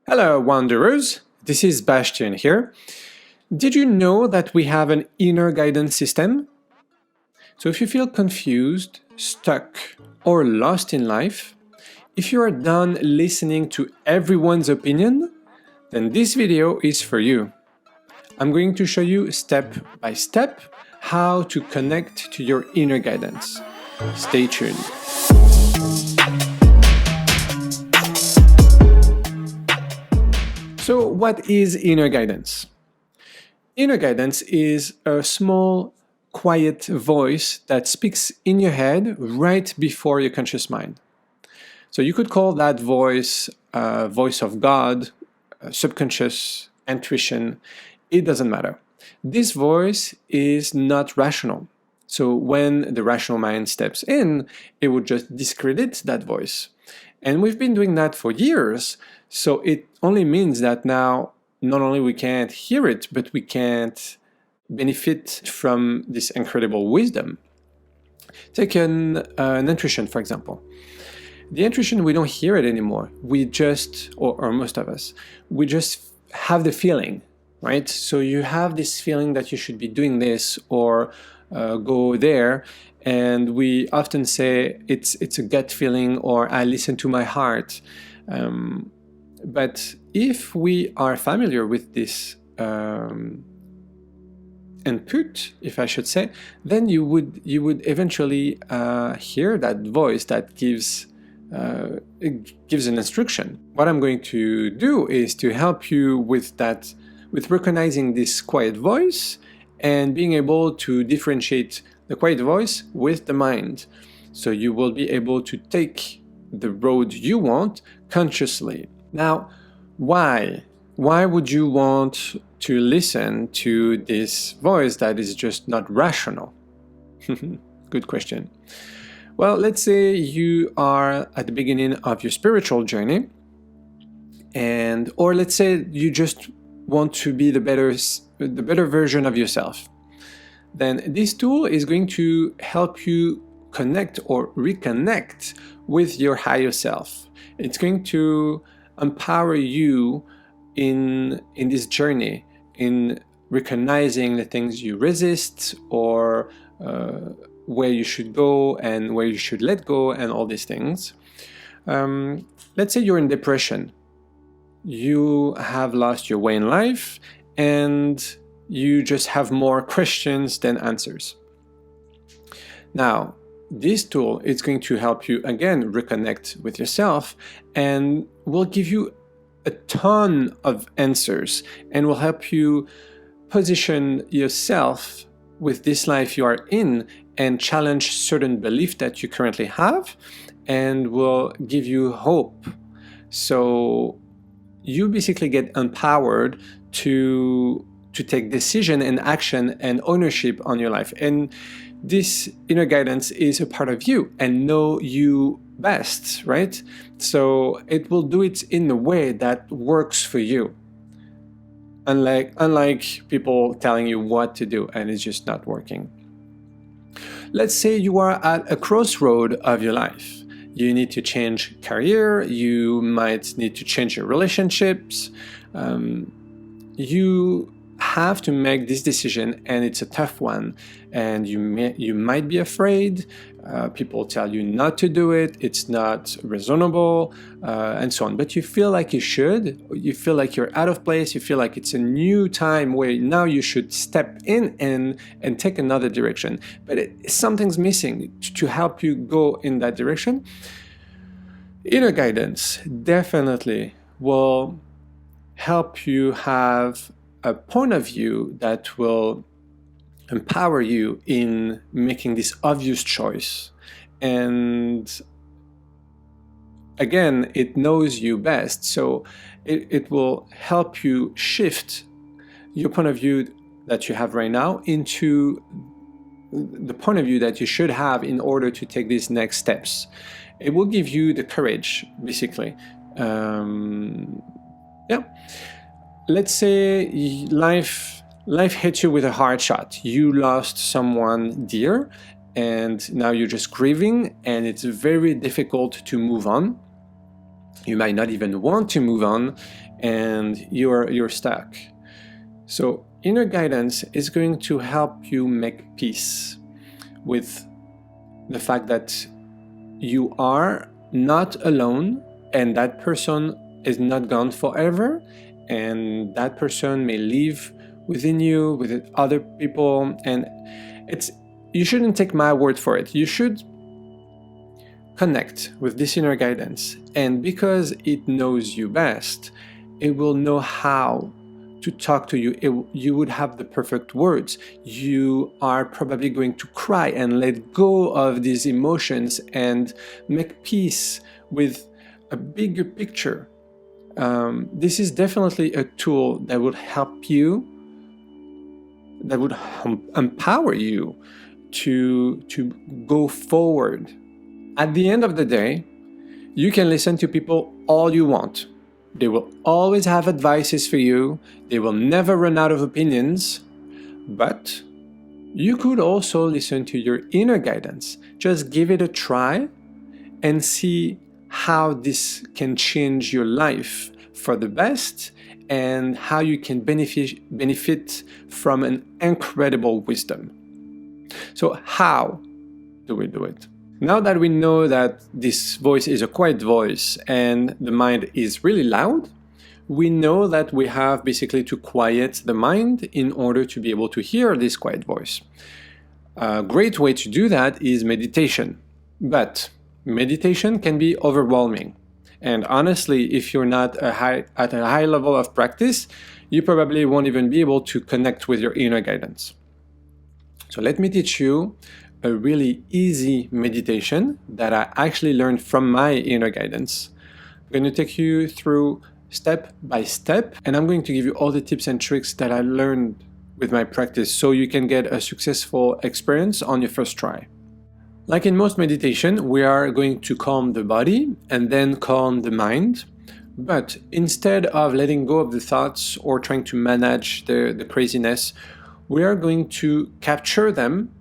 Hello, Wanderers. This is Bastian here. Did you know that we have an inner guidance system? So if you feel confused, stuck, or lost in life, if you are done listening to everyone's opinion, then this video is for you. I'm going to show you step by step how to connect to your inner guidance. Stay tuned. So what is inner guidance? Inner guidance is a small, quiet voice that speaks in your head right before your conscious mind. So you could call that voice voice of God, subconscious, intuition. It doesn't matter. This voice is not rational. So when the rational mind steps in, it would just discredit that voice. And we've been doing that for years, so it only means that now not only we can't hear it, but we can't benefit from this incredible wisdom. Take an intuition, for example. The intuition, we don't hear it anymore. We just, or most of us, we just have the feeling, right? So you have this feeling that you should be doing this or go there. And we often say it's a gut feeling or I listen to my heart. But if we are familiar with this input, if I should say, then you would eventually hear that voice that gives an instruction. What I'm going to do is to help you with that, with recognizing this quiet voice and being able to differentiate the quiet voice with the mind. So you will be able to take the road you want consciously. Now, why? Why would you want to listen to this voice that is just not rational? Good question. Well, let's say you are at the beginning of your spiritual journey, or let's say you just want to be the better version of yourself. Then this tool is going to help you connect or reconnect with your higher self. It's going to empower you in this journey, in recognizing the things you resist or where you should go and where you should let go and all these things. Let's say you're in depression. You have lost your way in life and you just have more questions than answers. Now, this tool is going to help you again reconnect with yourself and will give you a ton of answers and will help you position yourself with this life you are in and challenge certain beliefs that you currently have and will give you hope. So you basically get empowered to take decision and action and ownership on your life. And this inner guidance is a part of you and know you best, right? So it will do it in a way that works for you. Unlike people telling you what to do and it's just not working. Let's say you are at a crossroad of your life. You need to change career, you might need to change your relationships. You have to make this decision and it's a tough one and you might be afraid. People tell you not to do it, it's not reasonable, and so on. But you feel like you should, you feel like you're out of place, you feel like it's a new time where now you should step in and take another direction. But something's missing to help you go in that direction. Inner guidance definitely will help you have a point of view that will empower you in making this obvious choice. And again, it knows you best, so it will help you shift your point of view that you have right now into the point of view that you should have in order to take these next steps. It will give you the courage, basically. Let's say life hit you with a hard shot. You lost someone dear and now you're just grieving and it's very difficult to move on. You might not even want to move on, and you're stuck. So inner guidance is going to help you make peace with the fact that you are not alone, and that person is not gone forever, and that person may live within you, with other people, and you shouldn't take my word for it. You should connect with this inner guidance, and because it knows you best, it will know how to talk to you. You would have the perfect words. You are probably going to cry and let go of these emotions and make peace with a bigger picture. This is definitely a tool that would help you, that would empower you to go forward. At the end of the day, you can listen to people all you want. They will always have advices for you. They will never run out of opinions. But you could also listen to your inner guidance. Just give it a try and see how this can change your life for the best, and how you can benefit from an incredible wisdom. So how do we do it? Now that we know that this voice is a quiet voice and the mind is really loud, we know that we have basically to quiet the mind in order to be able to hear this quiet voice. A great way to do that is meditation. But meditation can be overwhelming. And honestly, if you're not at a high level of practice, you probably won't even be able to connect with your inner guidance. So let me teach you a really easy meditation that I actually learned from my inner guidance. I'm going to take you through step by step, and I'm going to give you all the tips and tricks that I learned with my practice so you can get a successful experience on your first try. Like in most meditation, we are going to calm the body and then calm the mind. But instead of letting go of the thoughts or trying to manage the craziness, we are going to capture them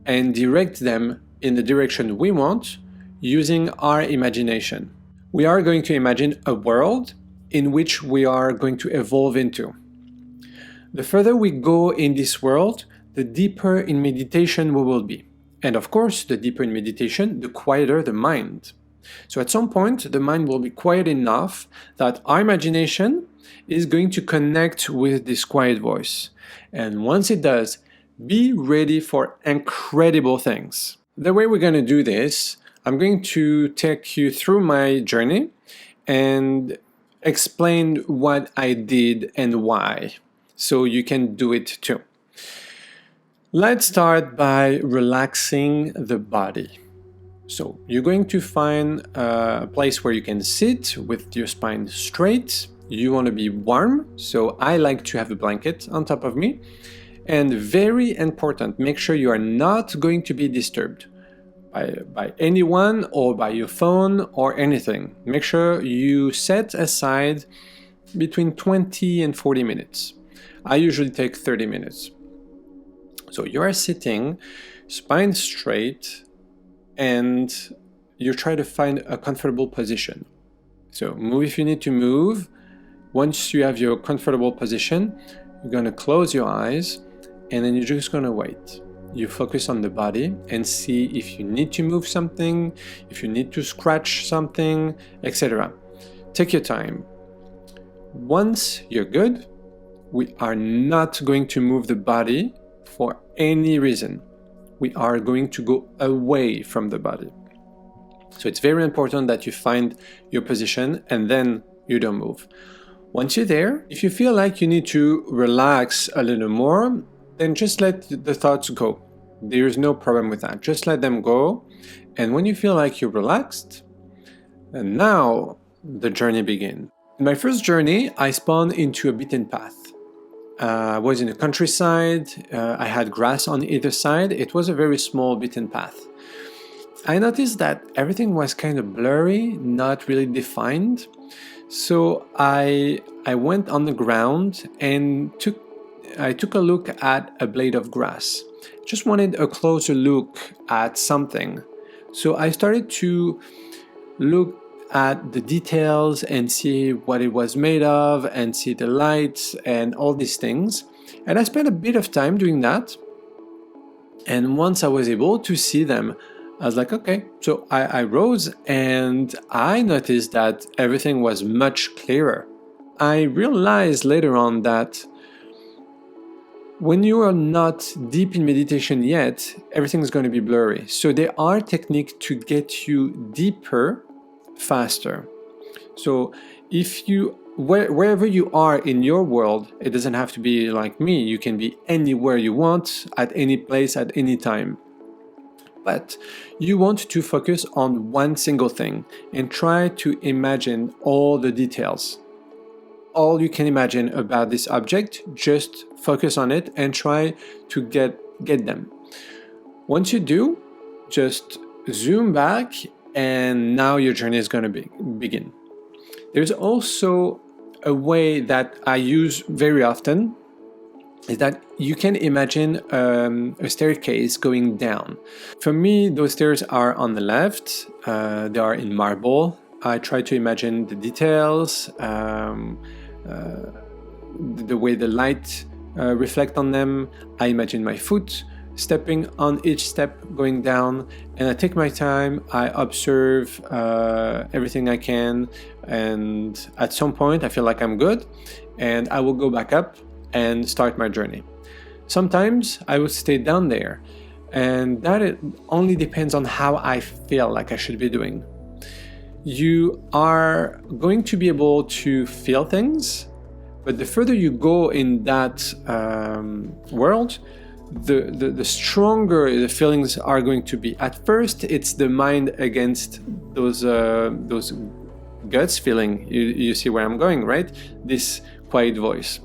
and direct them in the direction we want using our imagination. We are going to imagine a world in which we are going to evolve into. The further we go in this world, the deeper in meditation we will be. And of course, the deeper in meditation, the quieter the mind. So at some point, the mind will be quiet enough that our imagination is going to connect with this quiet voice. And once it does, be ready for incredible things. The way we're going to do this, I'm going to take you through my journey and explain what I did and why, so you can do it too. Let's start by relaxing the body. So you're going to find a place where you can sit with your spine straight. You want to be warm, so I like to have a blanket on top of me. And very important, make sure you are not going to be disturbed by anyone or by your phone or anything. Make sure you set aside between 20 and 40 minutes. I usually take 30 minutes. So you are sitting, spine straight, and you try to find a comfortable position. So move if you need to move. Once you have your comfortable position, you're going to close your eyes, and then you're just going to wait. You focus on the body and see if you need to move something, if you need to scratch something, etc. Take your time. Once you're good, we are not going to move the body for any reason. We are going to go away from the body. So it's very important that you find your position and then you don't move. Once you're there, if you feel like you need to relax a little more, then just let the thoughts go. There's no problem with that. Just let them go. And when you feel like you're relaxed, and now the journey begins. In my first journey, I spawned into a beaten path. I was in the countryside. I had grass on either side. It was a very small beaten path. I noticed that everything was kind of blurry, not really defined. So I went on the ground and I took a look at a blade of grass. Just wanted a closer look at something. So I started to look at the details and see what it was made of and see the lights and all these things. And I spent a bit of time doing that. And once I was able to see them, I was like, okay. So I rose and I noticed that everything was much clearer. I realized later on that when you are not deep in meditation yet, everything is going to be blurry. So there are techniques to get you deeper faster. So if you, wherever you are in your world, it doesn't have to be like me. You can be anywhere you want, at any place, at any time. But you want to focus on one single thing and try to imagine all the details. All you can imagine about this object, just focus on it and try to get them. Once you do, just zoom back and now your journey is going to begin. There's also a way that I use very often is that you can imagine a staircase going down. For me, those stairs are on the left, they are in marble. I try to imagine the details, the way the light reflect on them. I imagine my foot stepping on each step going down, and I take my time. I observe everything I can, and at some point I feel like I'm good, and I will go back up and start my journey. Sometimes I would stay down there, and that only depends on how I feel like I should be doing. You are going to be able to feel things, but the further you go in that world, the stronger the feelings are going to be. At first, it's the mind against those guts feeling. You see where I'm going, right? This quiet voice.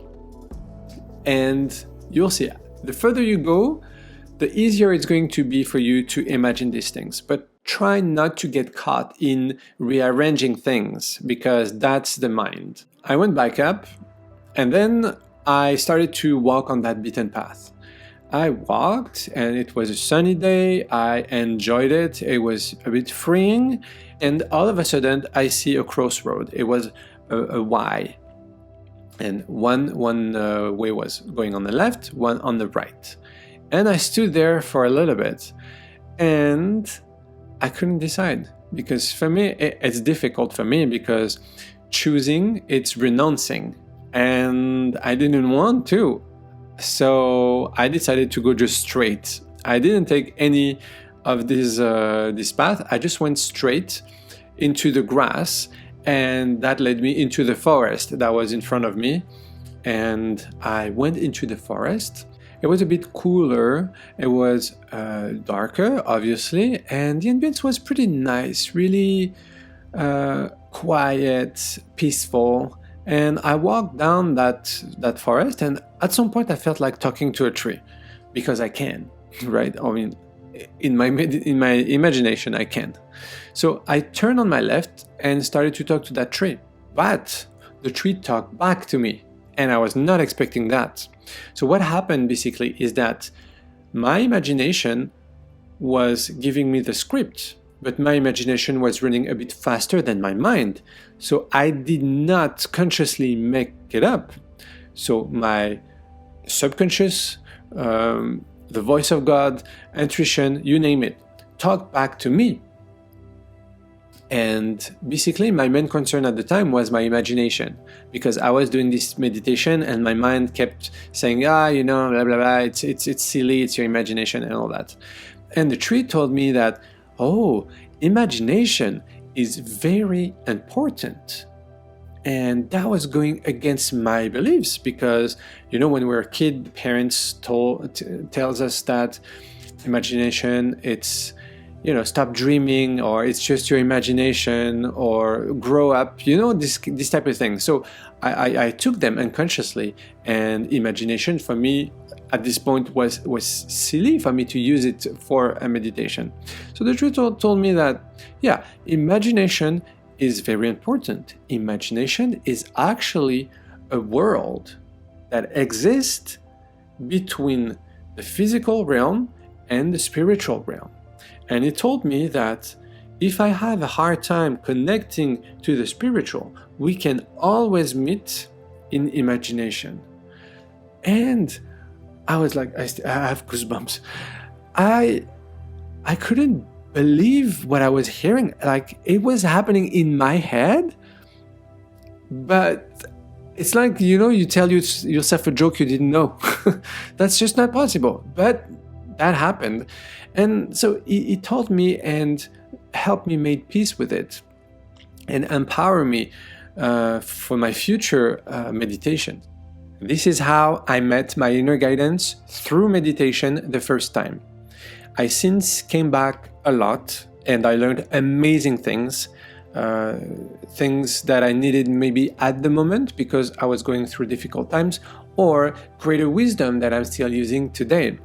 And you'll see, the further you go, the easier it's going to be for you to imagine these things. But try not to get caught in rearranging things, because that's the mind. I went back up, and then I started to walk on that beaten path. I walked, and it was a sunny day. I enjoyed it. It was a bit freeing. And all of a sudden, I see a crossroad. It was a Y. And one way was going on the left, one on the right. And I stood there for a little bit, and I couldn't decide, because for me, it's difficult for me, because choosing, it's renouncing, and I didn't want to. So I decided to go just straight. I didn't take any of this path. I just went straight into the grass, and that led me into the forest that was in front of me. And I went into the forest. It was a bit cooler. It was darker, obviously, and the ambience was pretty nice, really quiet, peaceful. And I walked down that forest, and at some point I felt like talking to a tree, because I can, right? I mean, in my imagination, I can. So I turned on my left and started to talk to that tree, but the tree talked back to me, and I was not expecting that. So what happened basically is that my imagination was giving me the script, but my imagination was running a bit faster than my mind. So I did not consciously make it up. So my subconscious, the voice of God, intuition, you name it, talked back to me. And basically my main concern at the time was my imagination, because I was doing this meditation and my mind kept saying, blah, blah, blah, it's silly, it's your imagination and all that. And the tree told me that, imagination is very important. And that was going against my beliefs, because, when we're a kid, parents tells us that imagination, it's, stop dreaming, or it's just your imagination, or grow up, this type of thing. So I took them unconsciously, and imagination for me at this point was silly for me to use it for a meditation. So the truth told me that, imagination is very important. Imagination is actually a world that exists between the physical realm and the spiritual realm. And it told me that If I have a hard time connecting to the spiritual, we can always meet in imagination. And I was like, I have goosebumps. I couldn't believe what I was hearing. Like, it was happening in my head, but it's like, you tell yourself a joke you didn't know. That's just not possible. But that happened. And so it taught me and helped me make peace with it and empower me for my future meditation. This is how I met my inner guidance through meditation the first time. I since came back a lot and I learned amazing things, things that I needed maybe at the moment because I was going through difficult times, or greater wisdom that I'm still using today.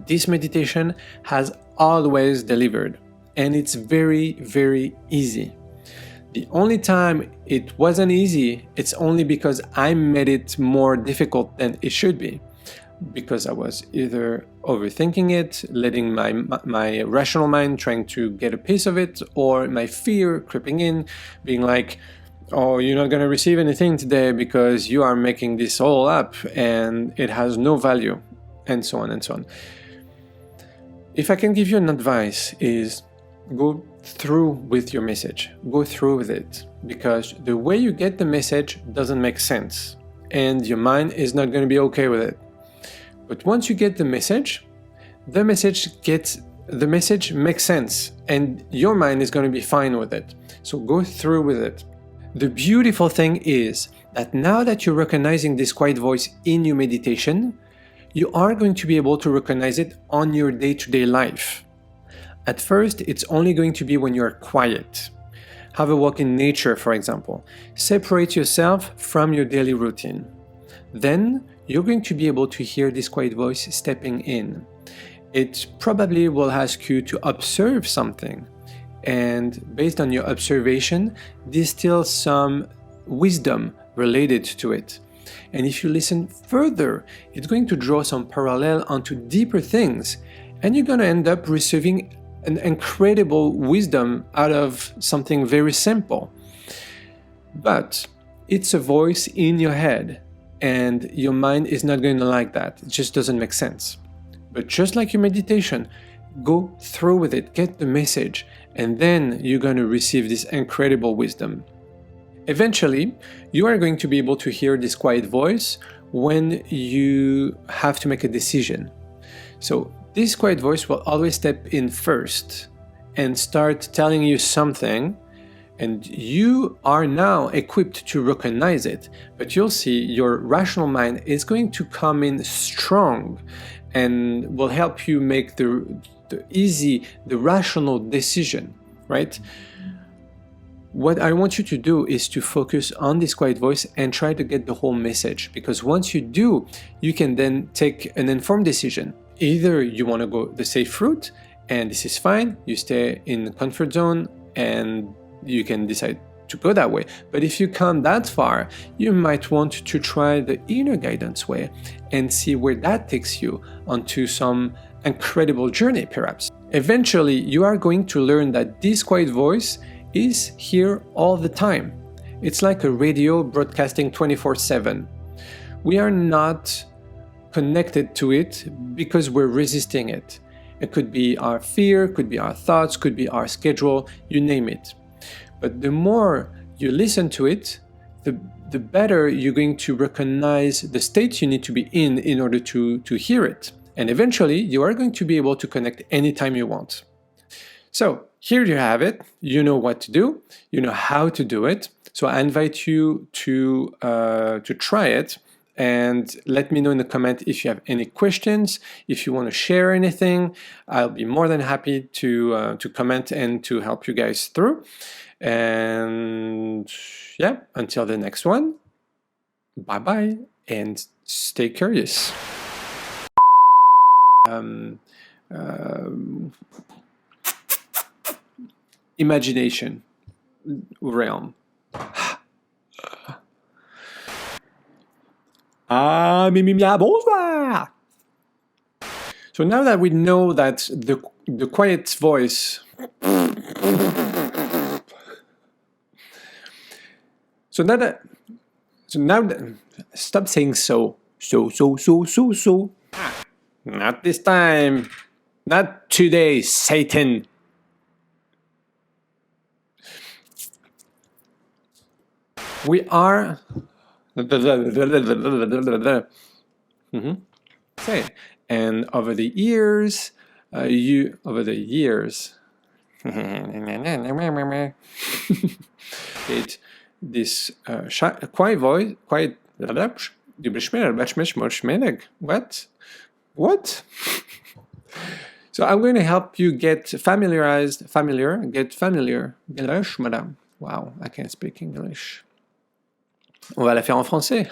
This meditation has always delivered, and it's very, very easy. The only time it wasn't easy, it's only because I made it more difficult than it should be. Because I was either overthinking it, letting my rational mind trying to get a piece of it, or my fear creeping in, being like, oh, you're not going to receive anything today because you are making this all up and it has no value, and so on and so on. If I can give you an advice is go through with your message. Go through with it, because the way you get the message doesn't make sense and your mind is not going to be okay with it. But once you get the message makes sense and your mind is going to be fine with it. So go through with it. The beautiful thing is that now that you're recognizing this quiet voice in your meditation, you are going to be able to recognize it on your day-to-day life. At first, it's only going to be when you're quiet. Have a walk in nature, for example. Separate yourself from your daily routine. Then you're going to be able to hear this quiet voice stepping in. It probably will ask you to observe something, and based on your observation, distill some wisdom related to it. And if you listen further, it's going to draw some parallel onto deeper things, and you're going to end up receiving an incredible wisdom out of something very simple. But it's a voice in your head, and your mind is not going to like that. It just doesn't make sense. But just like your meditation, go through with it, get the message, and then you're going to receive this incredible wisdom. Eventually, you are going to be able to hear this quiet voice when you have to make a decision. So this quiet voice will always step in first and start telling you something, and you are now equipped to recognize it. But you'll see your rational mind is going to come in strong and will help you make the rational decision, right? What I want you to do is to focus on this quiet voice and try to get the whole message, because once you do, you can then take an informed decision. Either you want to go the safe route, and this is fine, you stay in the comfort zone and you can decide to go that way. But if you come that far, you might want to try the inner guidance way and see where that takes you onto some incredible journey, perhaps. Eventually, you are going to learn that this quiet voice is here all the time. It's like a radio broadcasting 24/7. We are not connected to it because we're resisting it. It could be our fear, could be our thoughts, could be our schedule, you name it. But the more you listen to it, the better you're going to recognize the state you need to be in order to hear it. And eventually, you are going to be able to connect anytime you want. So here you have it. You know what to do. You know how to do it. So I invite you to try it. And let me know in the comment if you have any questions, if you want to share anything. I'll be more than happy to comment and to help you guys through. And yeah, until the next one, bye-bye and stay curious. Imagination realm. Bonsoir. So now that we know that the quiet voice So now that, stop saying so. Not this time. Not today, Satan. We are. Say, and over the years, this quiet voice, quiet. What? So I'm going to help you get familiar. Wow, I can't speak English. On va la faire en français.